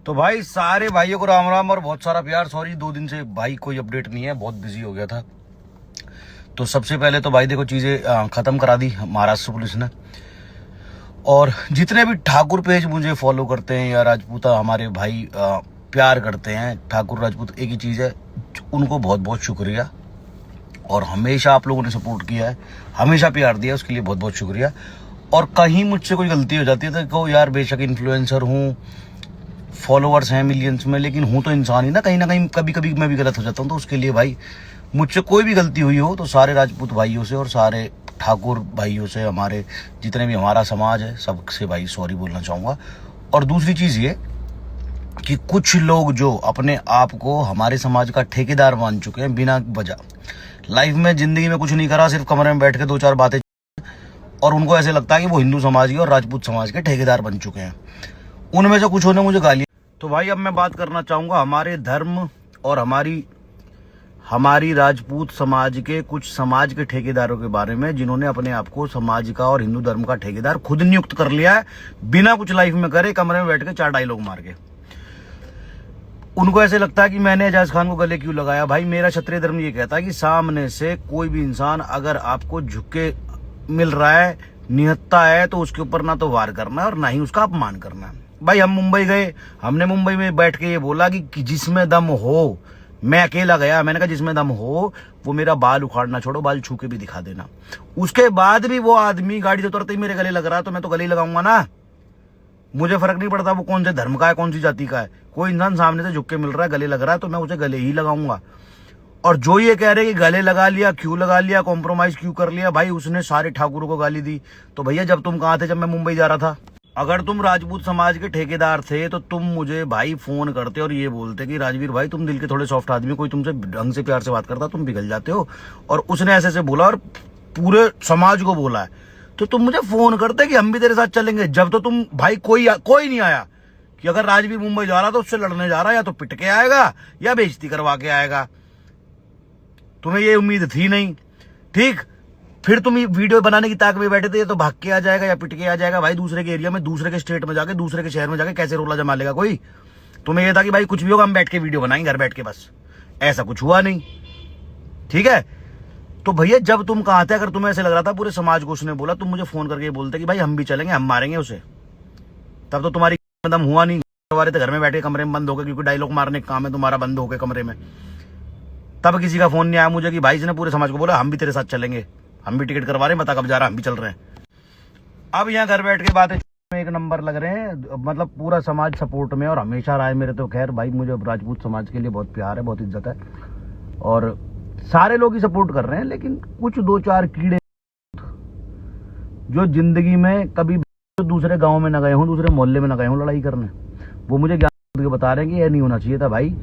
तो भाई सारे भाइयों को राम राम और बहुत सारा प्यार। सॉरी 2 दिन से भाई कोई अपडेट नहीं है, बहुत बिजी हो गया था। तो सबसे पहले तो भाई देखो चीजें खत्म करा दी महाराष्ट्र पुलिस ने। और जितने भी ठाकुर पेज मुझे फॉलो करते हैं या राजपूता हमारे भाई प्यार करते हैं, ठाकुर राजपूत एक ही चीज है, उनको बहुत बहुत शुक्रिया। और हमेशा आप लोगों ने सपोर्ट किया है, हमेशा प्यार दिया, उसके लिए बहुत बहुत शुक्रिया। और कहीं मुझसे कोई गलती हो जाती है तो कहो यार, बेशक इन्फ्लुएंसर हूँ, फॉलोअर्स हैं मिलियंस में, लेकिन हूँ तो इंसान ही ना कहीं कभी कभी मैं भी गलत हो जाता हूँ। तो उसके लिए भाई मुझसे कोई भी गलती हुई हो तो सारे राजपूत भाइयों से और सारे ठाकुर भाइयों से, हमारे जितने भी हमारा समाज है, सबसे भाई सॉरी बोलना चाहूँगा। और दूसरी चीज़ ये कि कुछ लोग जो अपने आप को हमारे समाज का ठेकेदार मान चुके हैं बिना वजह, लाइफ में जिंदगी में कुछ नहीं करा, सिर्फ कमरे में बैठ के 2-4 बातें, और उनको ऐसे लगता है कि वो हिंदू समाज के और राजपूत समाज के ठेकेदार बन चुके हैं। उनमें से कुछ ने मुझे गाली। तो भाई अब मैं बात करना चाहूंगा हमारे धर्म और हमारी राजपूत समाज के कुछ समाज के ठेकेदारों के बारे में, जिन्होंने अपने आप को समाज का और हिंदू धर्म का ठेकेदार खुद नियुक्त कर लिया है, बिना कुछ लाइफ में करे, कमरे में बैठ के 4 डायलॉग मार के। उनको ऐसे लगता है कि मैंने एजाज खान को गले क्यों लगाया। भाई मेरा क्षत्रिय धर्म ये कहता है कि सामने से कोई भी इंसान अगर आपको झुके मिल रहा है, निहत्ता है, तो उसके ऊपर ना तो वार करना है और ना ही उसका अपमान करना है। भाई हम मुंबई गए, हमने मुंबई में बैठ के ये बोला कि जिसमें दम हो, मैं अकेला गया, मैंने कहा जिसमें दम हो वो मेरा बाल उखाड़ना छोड़ो, बाल छू के भी दिखा देना। उसके बाद भी वो आदमी गाड़ी से उतरते ही मेरे गले लग रहा है, तो मैं तो गले ही लगाऊंगा ना। मुझे फर्क नहीं पड़ता वो कौन से धर्म का है, कौन सी जाति का है। कोई इंसान सामने से झुक के मिल रहा है, गले लग रहा है, तो मैं उसे गले ही लगाऊंगा। और जो ये कह रहे कि गले लगा लिया, क्यों लगा लिया, कॉम्प्रोमाइज क्यों कर लिया, भाई उसने सारे ठाकुरों को गाली दी। तो भैया जब तुम कहाँ थे जब मैं मुंबई जा रहा था? अगर तुम राजपूत समाज के ठेकेदार थे तो तुम मुझे भाई फोन करते और ये बोलते कि राजवीर भाई तुम दिल के थोड़े सॉफ्ट आदमी, कोई तुमसे ढंग से प्यार से बात करता तुम पिघल जाते हो। और उसने ऐसे ऐसे बोला और पूरे समाज को बोला है, तो तुम मुझे फोन करते कि हम भी तेरे साथ चलेंगे। जब तो तुम भाई कोई नहीं आया कि अगर राजवीर मुंबई जा रहा तो उससे लड़ने जा रहा, या तो पिट के आएगा या बेइज्जती करवा के आएगा। तुम्हें ये उम्मीद थी नहीं, ठीक? फिर तुम ये वीडियो बनाने की ताक में बैठे थे, तो भाग के आ जाएगा या पिट के आ जाएगा। भाई दूसरे के एरिया में, दूसरे के स्टेट में जाके, दूसरे के शहर में जाके कैसे रोला जमा लेगा कोई? तुम्हें ये था कि भाई कुछ भी होगा हम बैठ के वीडियो बनाएंगे घर बैठ के, बस। ऐसा कुछ हुआ नहीं, ठीक है? तो भैया जब तुम कहाँ थे, अगर तुम्हें ऐसे लग रहा था पूरे समाज को उसने बोला, तुम मुझे फोन करके बोलते कि भाई हम भी चलेंगे, हम मारेंगे उसे, तब तो तुम्हारी दम हुआ नहीं। हमारे तो घर में बैठे कमरे में बंद हो गए, क्योंकि डायलॉग मारने का काम है तुम्हारा, बंद हो गए कमरे में। तब किसी का फोन नहीं आया मुझे कि भाई इसने पूरे समाज को बोला हम भी तेरे साथ चलेंगे, हम भी टिकट करवा रहे हैं, बता कब जा रहा, हम भी चल रहे हैं। अब यहाँ घर बैठ के बातें में 1 नंबर लग रहे हैं, मतलब पूरा समाज सपोर्ट में और हमेशा रहा है मेरे। तो खैर भाई मुझे राजपूत समाज के लिए बहुत प्यार है, बहुत इज्जत है, और सारे लोग ही सपोर्ट कर रहे हैं। लेकिन कुछ 2-4 कीड़े जो जिंदगी में कभी दूसरे गाँव में न गए हों, दूसरे मोहल्ले में न गए हों लड़ाई करने, वो मुझे ज्ञान के बता रहे हैं कि यह नहीं होना चाहिए था। भाई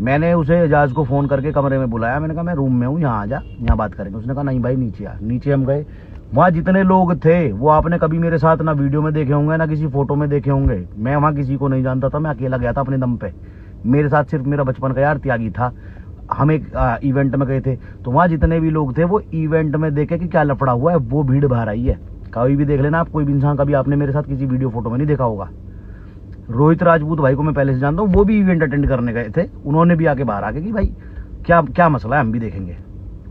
मैंने उसे एजाज को फोन करके कमरे में बुलाया, मैंने कहा मैं रूम में हूँ, यहाँ आ जा, यहाँ बात करेंगे। उसने कहा नहीं भाई नीचे आ। नीचे हम गए, वहाँ जितने लोग थे वो आपने कभी मेरे साथ ना वीडियो में देखे होंगे ना किसी फोटो में देखे होंगे। मैं वहाँ किसी को नहीं जानता था, मैं अकेला गया था अपने दम पे। मेरे साथ सिर्फ मेरा बचपन का यार त्यागी था। हम एक इवेंट में गए थे, तो वहाँ जितने भी लोग थे वो इवेंट में देखे कि क्या लफड़ा हुआ है, वो भीड़ बाहर आई है। कभी भी देख लेना आप, कोई भी इंसान कभी आपने मेरे साथ किसी वीडियो फोटो में नहीं देखा होगा। रोहित राजपूत भाई को मैं पहले से जानता हूँ, वो भी इवेंट अटेंड करने गए थे, उन्होंने भी आके बाहर आके कि भाई क्या क्या मसला है, हम भी देखेंगे।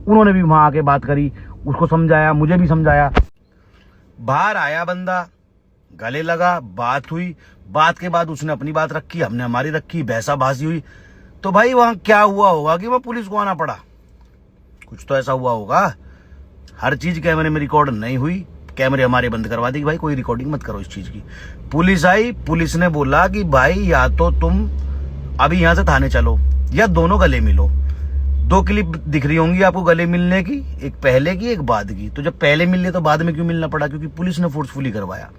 उन्होंने भी वहां आके बात करी, उसको समझाया, मुझे भी समझाया। बाहर आया बंदा, गले लगा, बात हुई, बात के बाद उसने अपनी बात रखी, हमने हमारी रखी, बहसाबाजी हुई। तो भाई वहां क्या हुआ होगा कि वहां पुलिस को आना पड़ा, कुछ तो ऐसा हुआ होगा। हर चीज कैमरे में रिकॉर्ड नहीं हुई, कैमरे हमारे बंद करवा दी कि भाई कोई रिकॉर्डिंग मत करो इस चीज की। पुलिस आई, पुलिस ने बोला कि भाई या तो तुम अभी यहां से थाने चलो या दोनों गले मिलो। 2 क्लिप दिख रही होंगी आपको गले मिलने की, एक पहले की एक बाद की। तो जब पहले मिलने तो बाद में क्यों मिलना पड़ा? क्योंकि पुलिस ने फोर्सफुली करवाया।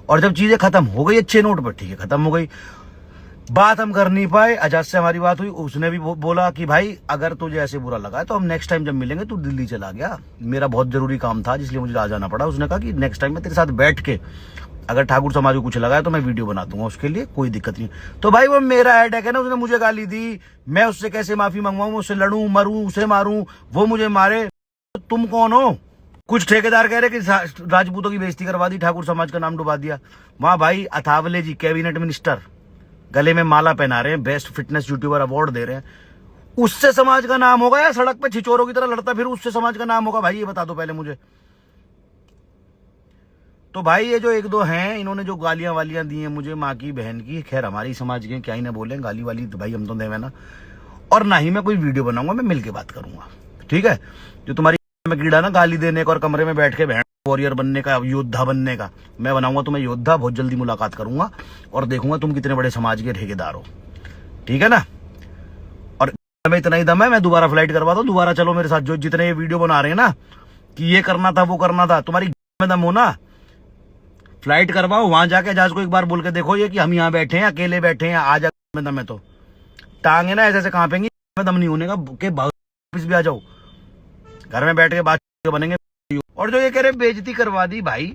और जब चीजें खत्म हो गई अच्छे नोट पर, ठीक है खत्म हो गई, बात हम कर नहीं पाए। एजाज से हमारी बात हुई, उसने भी बोला कि भाई अगर तुझे ऐसे बुरा लगा है तो हम नेक्स्ट टाइम जब मिलेंगे, तू दिल्ली चला गया, मेरा बहुत जरूरी काम था जिसलिए मुझे आ जाना पड़ा। उसने कहा कि नेक्स्ट टाइम मैं तेरे साथ बैठ के अगर ठाकुर समाज को कुछ लगा है तो मैं वीडियो बना दूंगा, उसके लिए कोई दिक्कत नहीं। तो भाई वो मेरा हेडेक है ना, उसने मुझे गाली दी, मैं उससे कैसे माफी मंगवाऊं, उससे लड़ूं, मरूं, उसे मारूं, वो मुझे मारे। तुम कौन हो? कुछ ठेकेदार कह रहे कि राजपूतों की बेइज्जती करवा दी, ठाकुर समाज का नाम डुबा दिया। वहां भाई अथावले जी कैबिनेट मिनिस्टर गले में माला पहना रहे हैं, बेस्ट फिटनेस यूट्यूबर अवार्ड दे रहे हैं, उससे समाज का नाम होगा या सड़क पे छिचोरों की तरह लड़ता फिर उससे समाज का नाम होगा? भाई ये बता दो पहले मुझे। तो भाई ये जो एक दो हैं, इन्होंने जो गालियां वालियां दी हैं मुझे माँ की बहन की, खैर हमारी समाज के क्या ही ना बोले, गाली वाली तो भाई हम तो देवे ना, और ना ही मैं कोई वीडियो बनाऊंगा, मैं मिलके बात करूंगा, ठीक है? जो तुम्हारी में कीड़ा ना गाली देने का और कमरे में बैठ के बहन वॉरियर बनने का, योद्धा बनने का, मैं बनाऊंगा तुम्हें योद्धा। बहुत जल्दी मुलाकात करूंगा और देखूंगा तुम कितने बड़े समाज के ठेकेदार हो, ठीक है ना? और मैं इतना ही दम है, मैं दोबारा फ्लाइट करवाता हूँ, दोबारा चलो मेरे साथ। जो जितने ये वीडियो बना रहे हैं ना कि ये करना था वो करना था, तुम्हारी में दम हो ना, फ्लाइट करवाओ, वहां जाके जहाज को एक बार बोल के देखो ये कि हम यहाँ बैठे हैं, अकेले बैठे हैं, आ जाए में दम है तो टांगे ना ऐसे ऐसे कांपेंगी, में दम नहीं होने का के वापस भी आ जाओ, घर में बैठ के बात बनेंगे। और जो ये कह रहे बेइज्जती करवा दी, भाई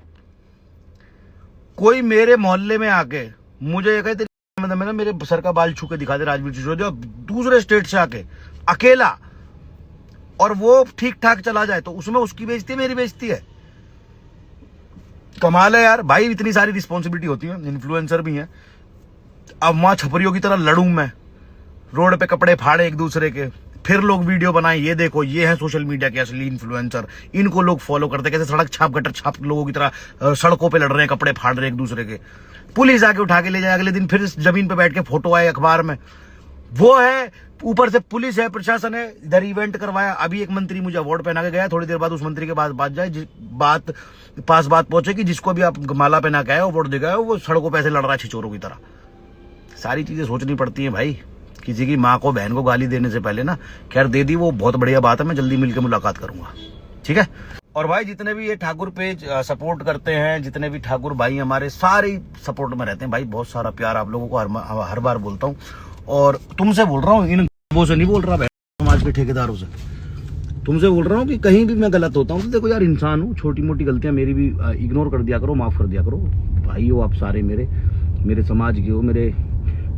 कोई मेरे मोहल्ले में आके मुझे ये कहते ना मेरे सर का बाल छू के दिखा दे, राजवीर सिसोदिया दूसरे स्टेट से आके अकेला, और वो ठीक ठाक चला जाए तो उसमें उसकी बेइज्जती मेरी बेइज्जती है। कमाल है यार भाई, इतनी सारी रिस्पॉन्सिबिलिटी होती है, इन्फ्लुएंसर भी है। अब वहां छपरियों की तरह लड़ूं मैं, रोड पे कपड़े फाड़े एक दूसरे के, फिर लोग वीडियो बनाए, ये देखो ये है सोशल मीडिया के असली इन्फ्लुएंसर, इनको लोग फॉलो करते, कैसे सड़क छाप गटर छाप लोगों की तरह सड़कों पे लड़ रहे हैं, कपड़े फाड़ रहे हैं एक दूसरे के, पुलिस आके उठा के ले जाए, अगले दिन फिर जमीन पे बैठ के फोटो आए अखबार में, वो है, ऊपर से पुलिस है, प्रशासन है, इधर इवेंट करवाया। अभी एक मंत्री मुझे अवार्ड पहना के गया, थोड़ी देर बाद उस मंत्री के बाद बात जाए, बात पहुंचे कि जिसको भी आप माला पहना के आए अवार्ड देगा वो सड़कों पे ऐसे लड़ रहा है छिचोरों की तरह। सारी चीजें सोचनी पड़ती हैं भाई, किसी की माँ को बहन को गाली देने से पहले ना। खैर दे दी वो बहुत बढ़िया बात है, मैं जल्दी मिलकर मुलाकात करूंगा, ठीक है? और भाई जितने भी ये ठाकुर पेज सपोर्ट करते हैं, जितने भी ठाकुर भाई हमारे सारे सपोर्ट में रहते हैं भाई, बहुत सारा प्यार आप लोगों को हर बार बोलता हूँ, और तुमसे बोल रहा हूँ, इन वो से नहीं बोल रहा समाज के ठेकेदारों से, तुमसे बोल रहा हूँ कि कहीं भी मैं गलत होता हूँ तो देखो यार, इंसान हूँ, छोटी मोटी गलतियां मेरी भी इग्नोर कर दिया करो, माफ कर दिया करो। भाई हो आप सारे, मेरे समाज के हो, मेरे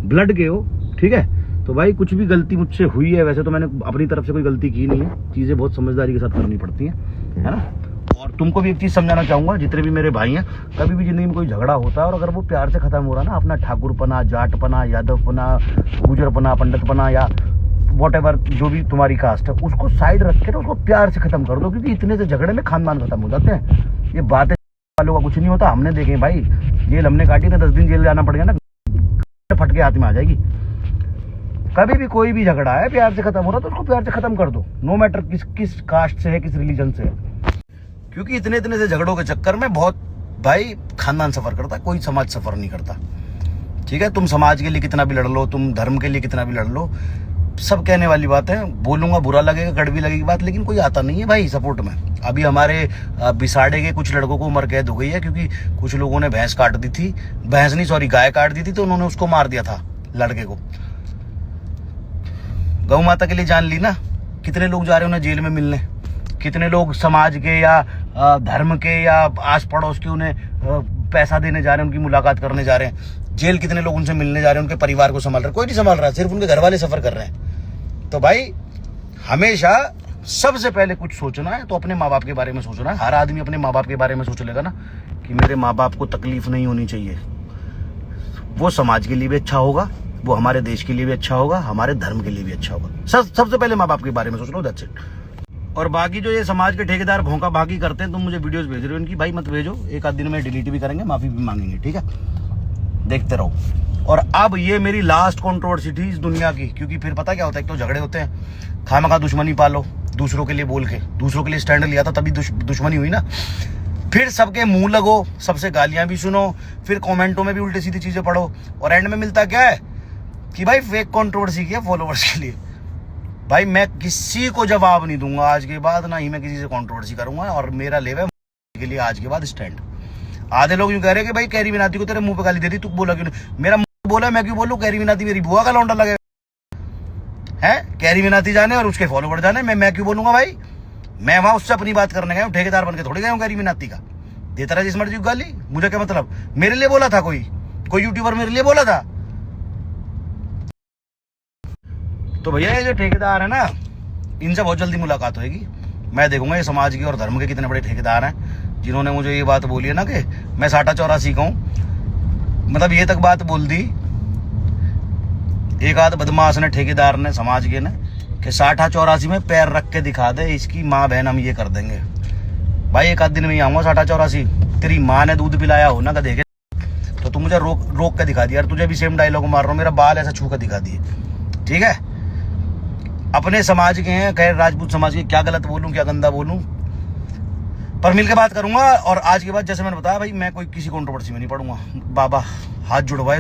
ब्लड के हो, ठीक है? तो भाई कुछ भी गलती मुझसे हुई है, वैसे तो मैंने अपनी तरफ से कोई गलती की नहीं है, चीजें बहुत समझदारी के साथ करनी पड़ती हैं, है ना? और तुमको भी एक चीज समझाना चाहूंगा, जितने भी मेरे भाई हैं, कभी भी जिंदगी में कोई झगड़ा होता है और अगर वो प्यार से खत्म हो रहा ना, अपना ठाकुरपना, जाटपना, यादवपना, गुजरपना, पंडितपना या व्हाटएवर जो भी तुम्हारी कास्ट है, उसको साइड रख के ना उसको प्यार से खत्म कर दो, क्योंकि इतने से झगड़े में खानदान खत्म हो जाते हैं। ये बातें वालों का कुछ नहीं होता, हमने देखे भाई, जेल हमने काटी ना, 10 दिन जेल जाना पड़ गया ना, फटके हाथ में आ जाएगी। कभी भी कोई भी झगड़ा है प्यार से खत्म हो रहा तो उसको प्यार से खत्म कर दो, नो मैटर किस कास्ट से है, किस रिलीजन से है, क्योंकि इतने से झगड़ों के चक्कर में बहुत भाई खानदान सफर करता है, कोई समाज सफर नहीं करता, ठीक है? तुम समाज के लिए कितना भी लड़ लो, तुम धर्म के लिए कितना भी लड़ लो, सब कहने वाली बात है, बोलूंगा बुरा लगेगा, कड़वी लगेगी बात, लेकिन कोई आता नहीं है भाई सपोर्ट में। अभी हमारे बिसाड़े के कुछ लड़कों को उम्र कैद हो गई है, क्योंकि कुछ लोगों ने भैंस काट दी थी, भैंस नहीं सॉरी गाय काट दी थी, तो उन्होंने उसको मार दिया था लड़के को। गौ माता के लिए जान ली ना, कितने लोग जा रहे हैं उन्हें जेल में मिलने, कितने लोग समाज के या धर्म के या आस पड़ोस के उन्हें पैसा देने जा रहे हैं, उनकी मुलाकात करने जा रहे हैं, जेल कितने लोग उनसे मिलने जा रहे हैं, उनके परिवार को संभाल रहे हैं, कोई नहीं संभाल रहा, सिर्फ उनके घर वाले सफर कर रहे हैं। तो भाई हमेशा सबसे पहले कुछ सोचना है तो अपने माँ बाप के बारे में सोचना है। हर आदमी अपने माँ बाप के बारे में सोच लेगा ना कि मेरे माँ बाप को तकलीफ नहीं होनी चाहिए, वो समाज के लिए भी अच्छा होगा, वो हमारे देश के लिए भी अच्छा होगा, हमारे धर्म के लिए भी अच्छा होगा। सबसे पहले माँ बाप के बारे में सोच लो, दैट्स इट। और बाकी जो ये समाज के ठेकेदार भौंका भागी करते हैं, तुम मुझे वीडियोस भेज रहे हो इनकी, भाई मत भेजो, एक आध दिन में डिलीट भी करेंगे, माफी भी मांगेंगे, ठीक है? देखते रहो। और अब ये मेरी लास्ट कंट्रोवर्सी थी इस दुनिया की, क्योंकि फिर पता क्या होता है, एक तो झगड़े होते हैं, खामखा दुश्मनी पालो दूसरों के लिए बोल के, दूसरों के लिए स्टैंड लिया था तभी दुश्मनी हुई ना, फिर सबके मुंह लगो, सबसे गालियां भी सुनो, फिर कमेंटों में भी उल्टी सीधी चीजें पढ़ो, और एंड में मिलता क्या है कि भाई फेक कंट्रोवर्सी की है फॉलोवर्स के लिए। भाई मैं किसी को जवाब नहीं दूंगा आज के बाद, ना ही मैं किसी से कंट्रोवर्सी करूंगा, और मेरा लेवे के लिए आज के बाद स्टैंड। आधे लोग यूं कह रहे हैं कि भाई कैरी मिनाती को तेरे मुंह पे गाली दे दी, तू बोला क्यों नहीं? मेरा मुंह बोला, मैं क्यों बोलूं? कैरी मिनाती मेरी बुआ का लौंडा लगे है, कैरी मिनाती जाने और उसके फॉलोवर जाने, मैं क्यों बोलूंगा भाई? मैं वहां उससे अपनी बात करने गया हूँ, ठेकेदार बन के थोड़ी गया हूँ कैरी मिनाती का। देता रहा जिस मर्जी को गाली, मुझे क्या मतलब? मेरे लिए बोला था कोई यूट्यूबर मेरे लिए बोला था। तो भैया ये जो ठेकेदार है ना, इनसे बहुत जल्दी मुलाकात होगी। मैं देखूंगा ये समाज के और धर्म के कितने बड़े ठेकेदार हैं जिन्होंने मुझे ये बात बोली है ना कि मैं 60-84 का हूं, मतलब ये तक बात बोल दी एक आध बदमाश ने, ठेकेदार ने, समाज के ने, कि 60-84 में पैर रख के दिखा दे, इसकी माँ बहन हम ये कर देंगे। भाई एक आध दिन में ही आऊंगा 60-84। तेरी माँ ने दूध पिलाया हो ना देखे तो तू मुझे रोक के दिखा दिया यार। तुझे भी सेम डायलॉग मार रहा हूँ, मेरा बाल ऐसा छू कर दिखा दिए, ठीक है। अपने समाज के हैं, खैर राजपूत समाज के, क्या गलत बोलूं क्या गंदा बोलूं, पर मिल के बात करूंगा। और आज के बाद जैसे मैंने बताया भाई, मैं कोई किसी कंट्रोवर्सी में नहीं पड़ूंगा। बाबा हाथ जुड़वाए।